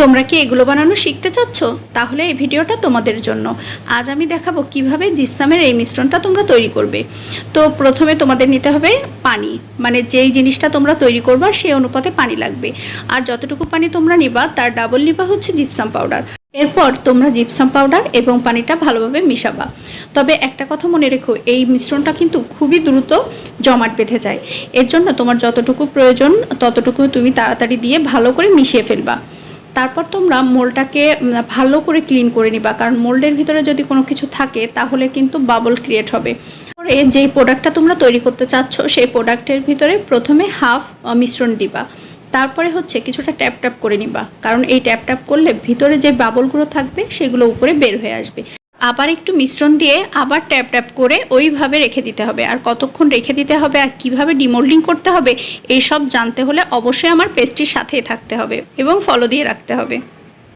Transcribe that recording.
তোমরা কি এগুলো বানানো শিখতে চাচ্ছ? তাহলে এই ভিডিওটা তোমাদের জন্য। আজ আমি দেখাবো কিভাবে জিপসামের এই মিশ্রণটা তোমরা তৈরি করবে। তো প্রথমে তোমাদের নিতে হবে পানি, মানে যেই জিনিসটা তোমরা তৈরি করবা সেই অনুপাতে পানি লাগবে। আর যতটুকু পানি তোমরা নিবা তার ডাবল নিবা হচ্ছে জিপসাম পাউডার। এরপর তোমরা জিপসাম পাউডার এবং পানিটা ভালোভাবে মিশাবা। তবে একটা কথা মনে রেখো, এই মিশ্রণটা কিন্তু খুবই দ্রুত জমাট বেঁধে যায়। এর জন্য তোমার যতটুকু প্রয়োজন ততটুকু তুমি তাড়াতাড়ি দিয়ে ভালো করে মিশিয়ে ফেলবা। তারপর তোমরা মোল্ডটাকে ভালো করে ক্লিন করে নিবা, কারণ মোল্ডের ভিতরে যদি কোনো কিছু থাকে তাহলে কিন্তু বাবল ক্রিয়েট হবে। পরে যেই প্রোডাক্টটা তোমরা তৈরি করতে চাচ্ছ সেই প্রোডাক্টের ভিতরে প্রথমে হাফ মিশ্রণ দিবা। তারপরে হচ্ছে কিছুটা ট্যাপ ট্যাপ করে নিবা, কারণ এই ট্যাপ ট্যাপ করলে ভিতরে যে বাবলগুলো থাকবে সেগুলো উপরে বের হয়ে আসবে। আবার একটু মিশ্রণ দিয়ে আবার ট্যাপ ট্যাপ করে ওইভাবে রেখে দিতে হবে। আর কতক্ষণ রেখে দিতে হবে আর কিভাবে ডিমোল্ডিং করতে হবে এই সব জানতে হলে অবশ্যই আমার পেজটির সাথেই থাকতে হবে এবং ফলো দিয়ে রাখতে হবে।